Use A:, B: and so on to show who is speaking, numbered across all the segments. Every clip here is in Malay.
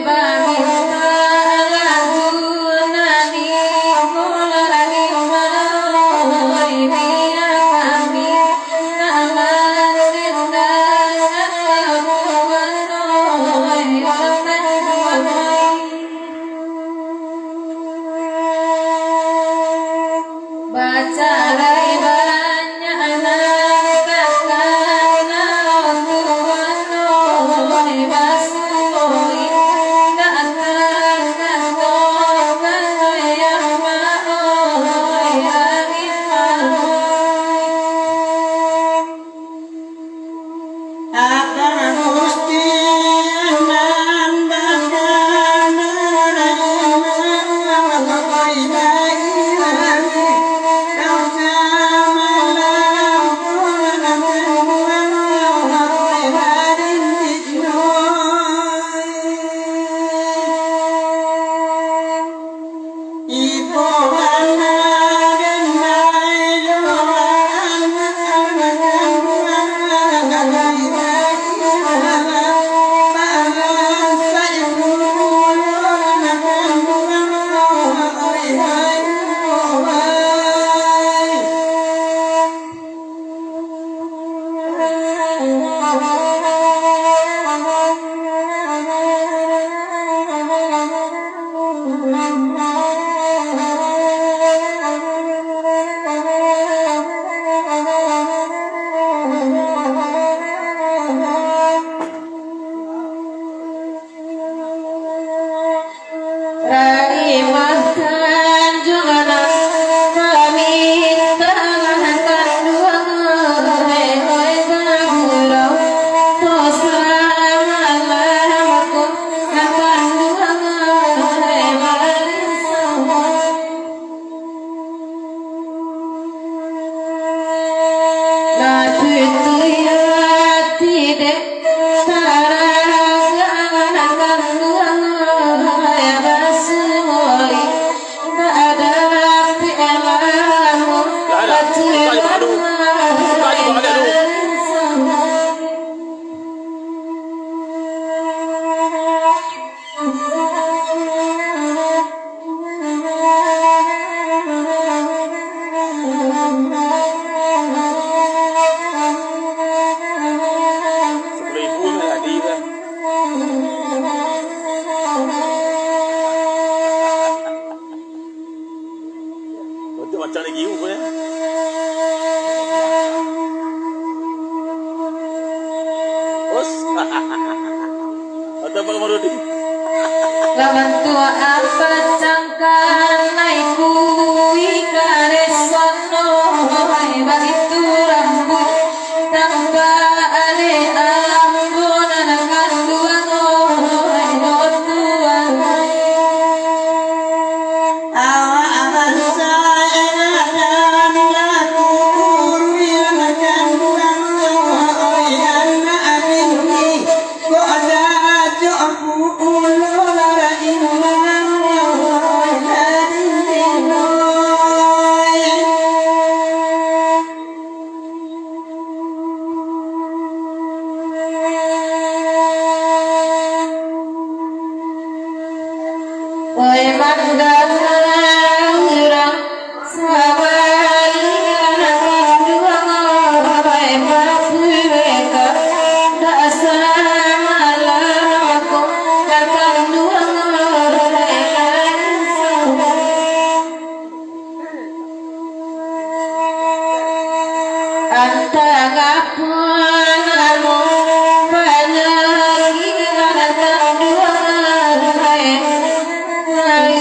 A: Hãy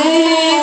A: subscribe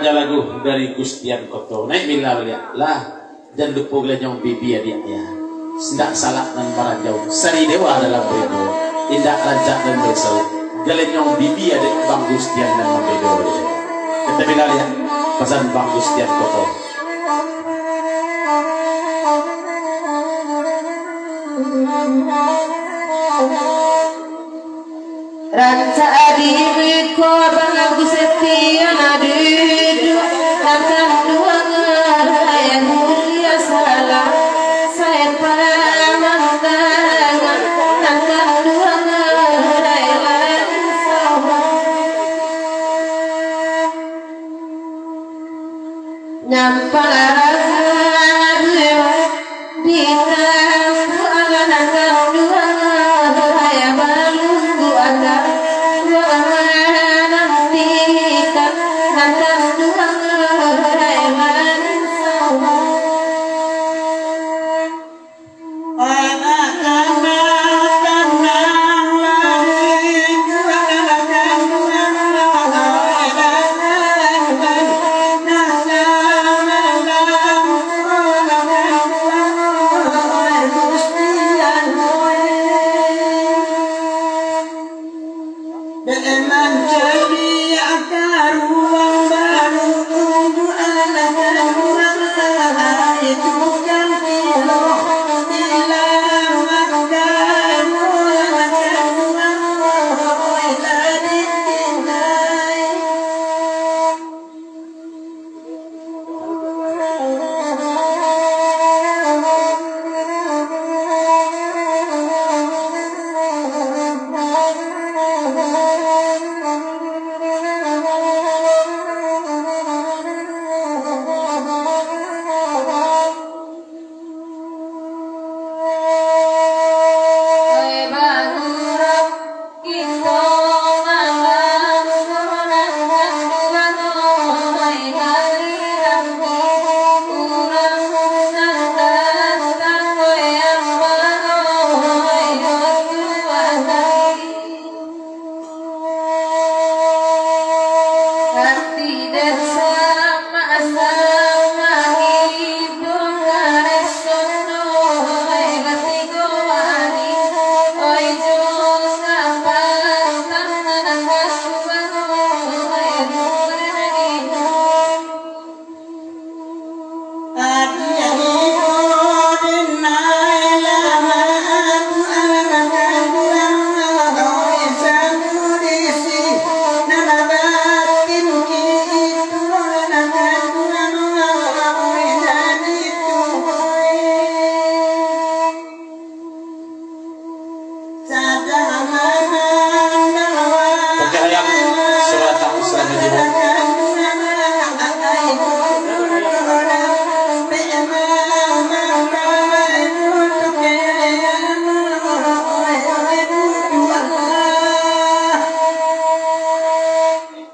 A: Banyak lagu dari Gustian Koto. Naik bila lihat lah. Dan lupa nyong bibi dia ya. Sendak salah dan barang jauh. Sari dewa dalam beribu. Indah rancak dan bersau. Nyong bibi ada Bang Gustian dan membedo. Kita bila lihat pesan Bang Gustian Koto.
B: Ranca diriku Bang Gustian aduh akan dua yang mulia salah saya pamangkangan akan dua yang nyampang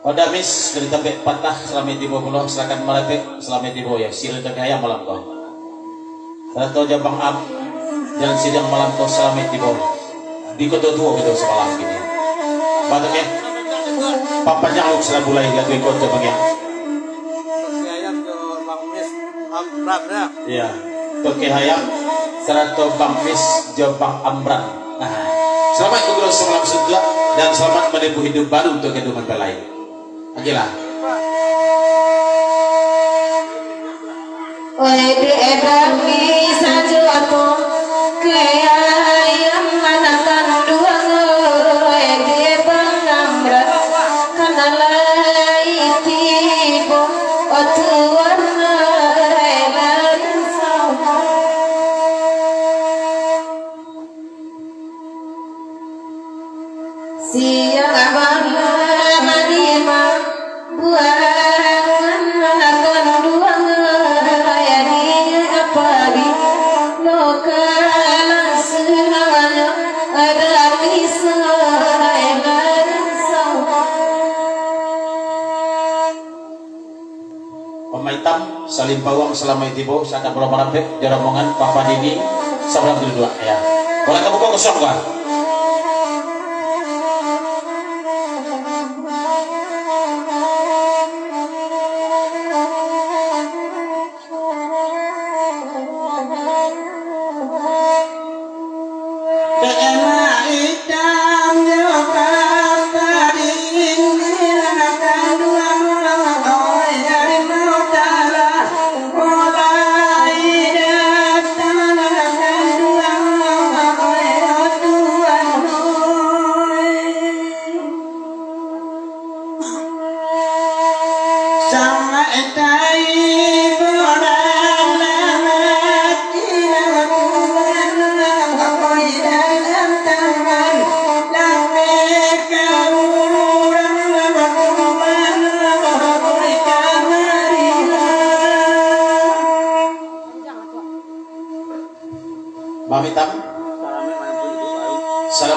A: Odamis dari tempat patah selama tibo pulau silakan meratik selama tibo ya sila terkaya malam kau atau jabang ab dan sidang malam kau selama tibo di kota tua gitu semalam gini batuknya papanya aku sudah mulai gak ikut ke bagian ya toke hayam serato bang mis jabang ambran selamat kudu semalam sudah dan selamat menempuh hidup baru untuk kehidupan lain. Ajalah.
B: Oi de edami sajuato kaya yang manakan dua oi de bangamra kanalai tibo otuan elan sawa siang abang manima buangan akan dua ya di apa di lokal semuanya ada misal elan sawa
A: pemaitam salim pawang selama tibo saat berapa rampek di rombongan Papa Dini seberang dua ya boleh kamu kok kosong kan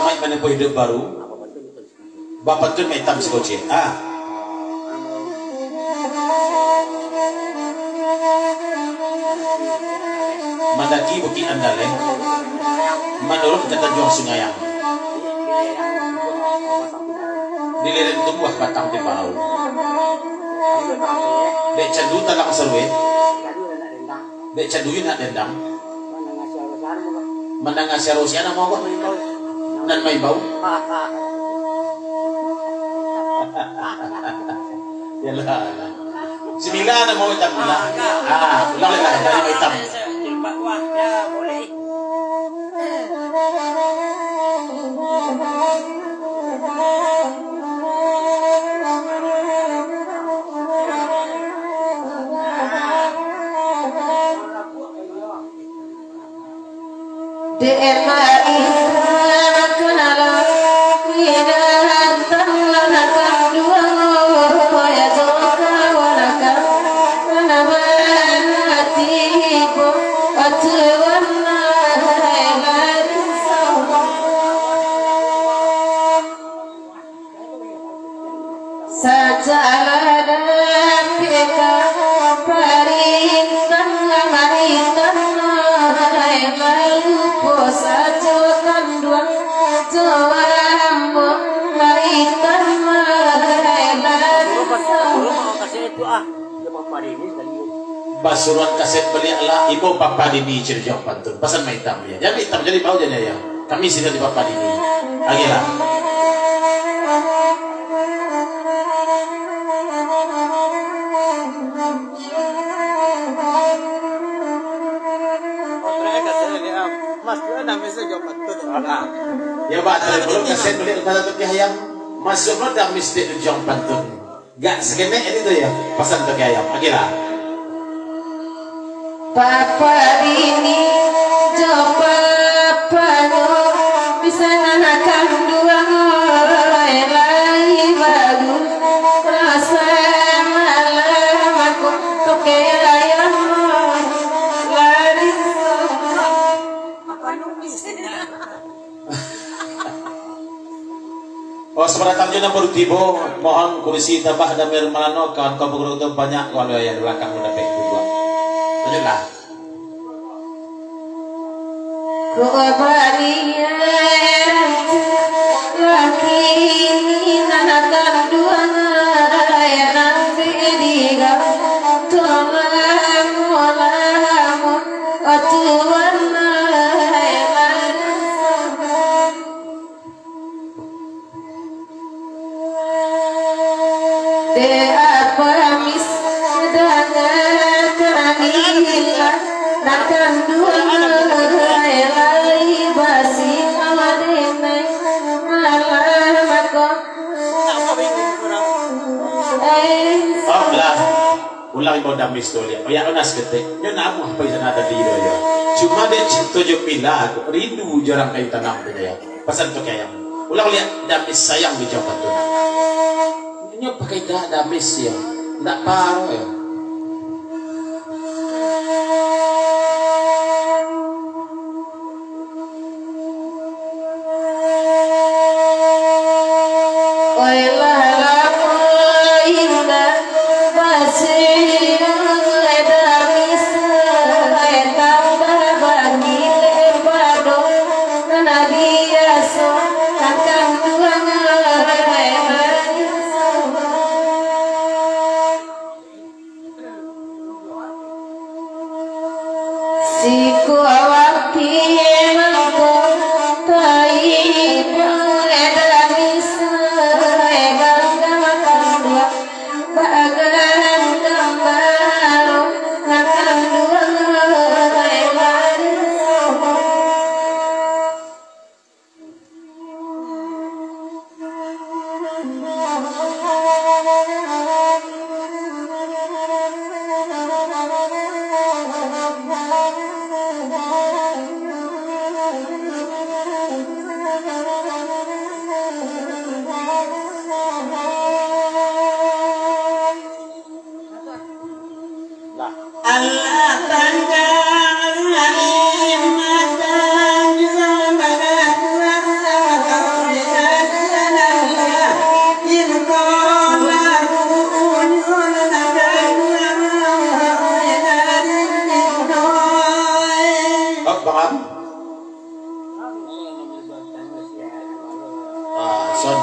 A: damai menempuh hidup baru. Bapak tuh hitam sekocin. Mendaki Bukit Andale menurut kata Juang Sungayang dilirik tumbuh batang di bau dek candu talang serwe dek candu nak dendang menangah siarusiana mau kok dan may bau yalah sembilan mau hitam pula ulang lagi dari hitam
C: Wah, ya boleh.
A: Basuran kaset beli ala ibu papa dini Cirejong Pantun pasan main hitam ya jadi hitam jadi bau jadi ya kami sini di papa dini agilah ya pak belum kaset beli kata tuh hayam masuk lo dah mesti Cirejong Pantun gak segini itu ya pasan tuh hayam agilah
B: Papa ini coba panyo bisa nanakan dua lagi bagus rasa malam aku toke ayam lari
A: oh sebenarnya juga produktibo mohon kursi tambah dan mermalano kawan kau beruntung banyak kalau yang belakang udah pek dua lanjutlah
B: ku barian laki ini nanakan dua nanti diga tolamu lamu atuan de apa mis dangan kanila nakan dua lagi basi awadene malam aku
A: lah ulang ibu damis tuh lihat oh ya onas ketik nyo namu apa yang ada di ya cuma dia tujuh pila aku rindu jarang kain tanam tu ya pesan tuh kayak ulang lihat damis sayang di Jawa tuh nyo pakai dah damis ya ndak paro ya Son,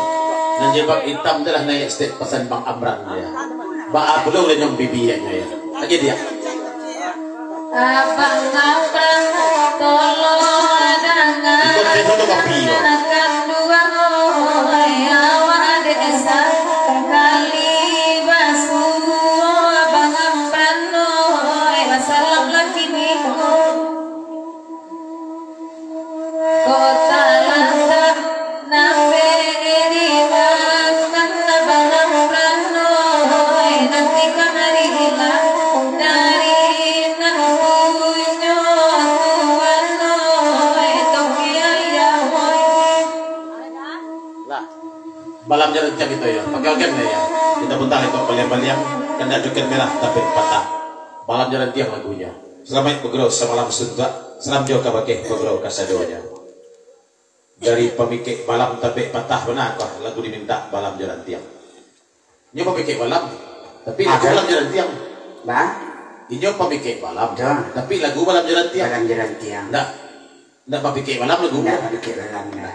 A: nanjebak hitam telah naik step pesan Bang Amran ya. Ba belum dan yang bibianya ya. Lagi dia.
B: Abang Amran tolong dengan akan dua awak desa kali basu Abang Amran masalah lagi minggu kota lantar nabe di makan Abang Amran nanti kamari hilang dari
A: Balam jalan jam itu ya, pakai game ya. Kita putar itu baliang-baliang, kena duket merah tapi patah. Balam jalan tiang lagunya. Selamat bergerak semalam suntuk, selam juga pakai bergerak kasadonya. Dari pemikir balam tapi patah benar kah lagu diminta balam jalan tiang. Ini pemikir balam, tapi lagu balam jalan tiang.
D: Bah?
A: Ini pemikir balam,
D: Betul.
A: tapi lagu balam jalan tiang.
D: Balam jalan tiang.
A: Nggak pemikir balam lagu.
D: Nggak pikir balam.
A: Ya.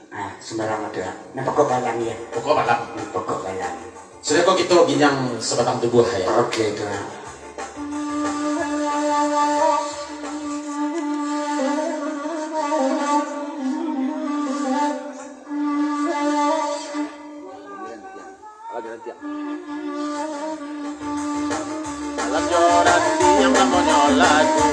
D: Ah, sembarang ada. Nah, pokok balam ya.
A: Pokok balam.
D: Pokok balam.
A: Sudah kok kita ginyang sebatang tubuh ya.
D: Oke, itu.
A: Balam joran yang namanya lagu.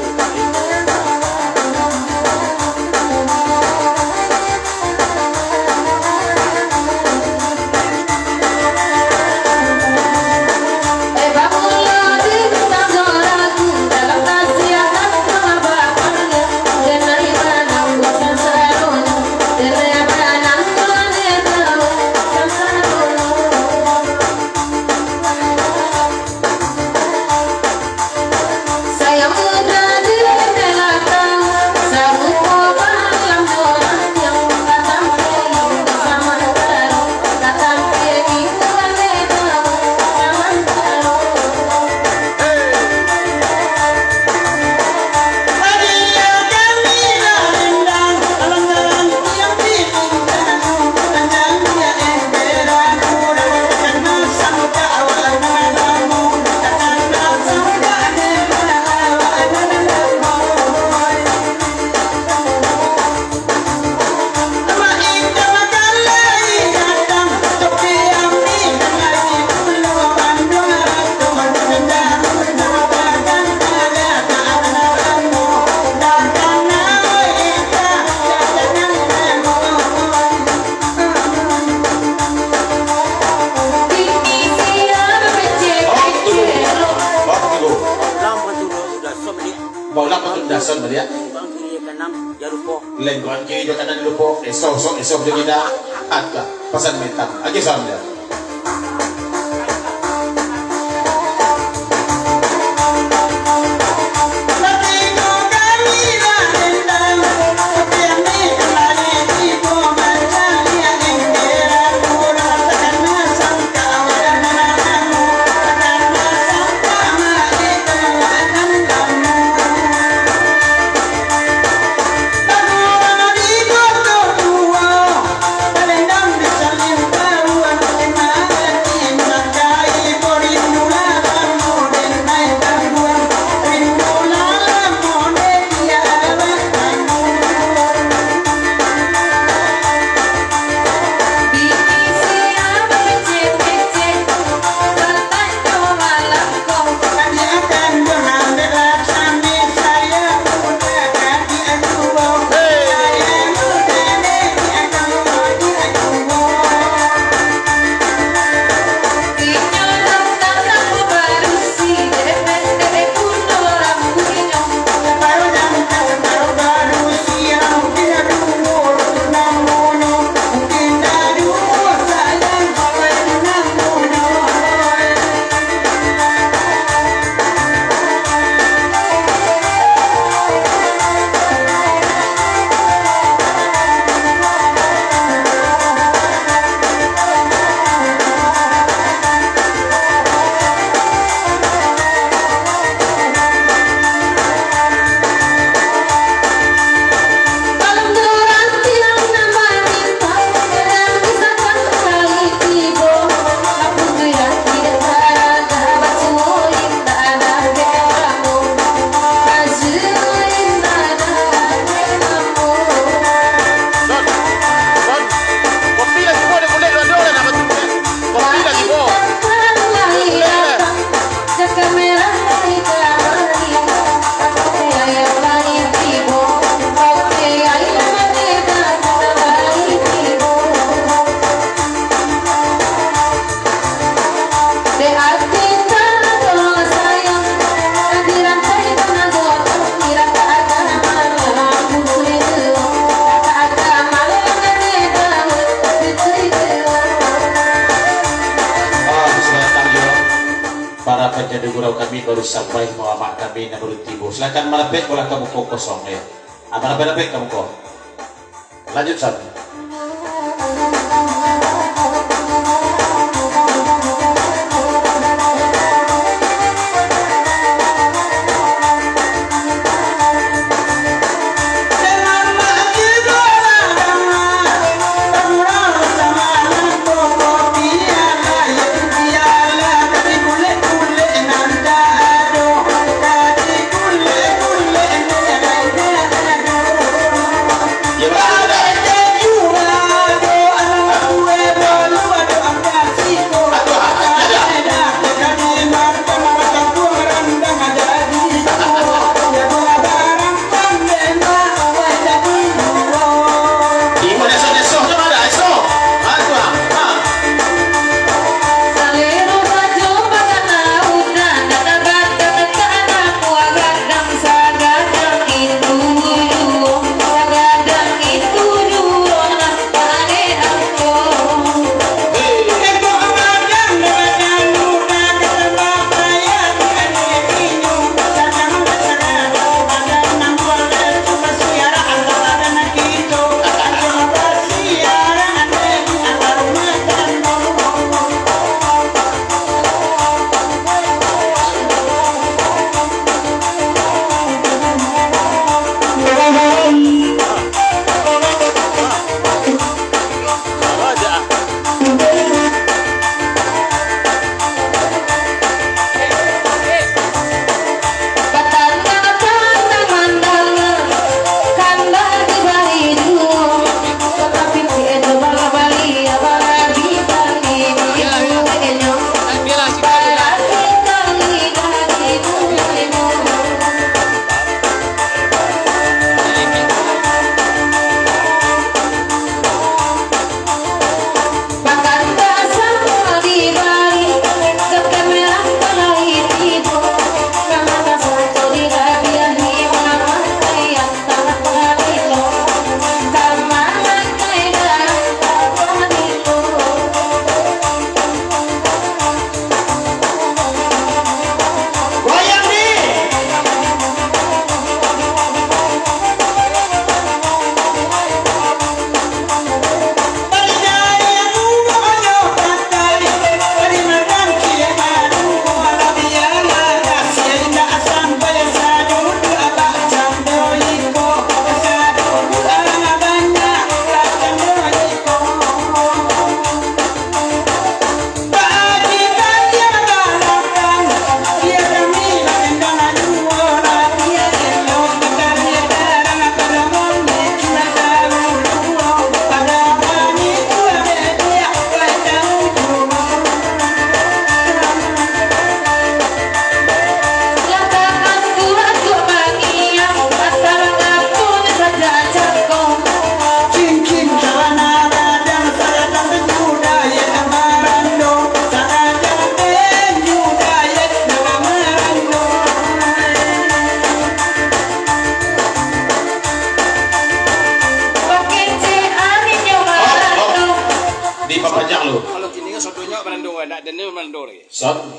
A: Dasan dia.
C: Bang kiri kanan jangan lupa.
A: Lengkuan kiri dia kanan lupa. Esok dia kita ada pesan mentang. Lagi sama dia. gurau kami baru sampai Muhammad kami na baru tibo. Silakan malapit bola kamu kosong ya. Malapit kamu kok. Lanjut San.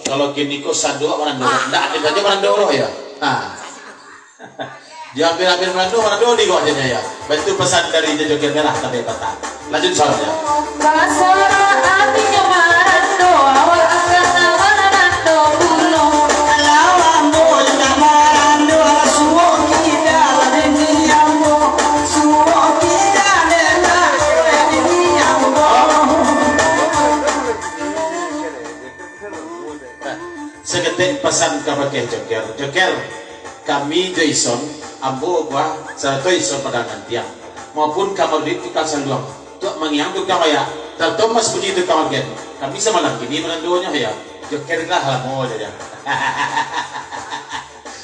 A: Kalau gini kok sandua Manando, ndak ada saja Manando ya. Nah, diambil Manando di kok aja ya. Itu pesan dari Joget Merah tapi patah. Lanjut soalnya. Seketik pesan kepada Joker, kami Jason, ambo gua, saya Jason padangan tiang, maupun kamar di tukang sanduang, tuh mengiang tuh kamar ya, dan Thomas begitu kamar gen, kami sama lagi ini menanduanya ya, Joker lah hal mau aja,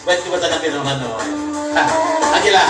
A: baik kita nanti nonton, lagi lah.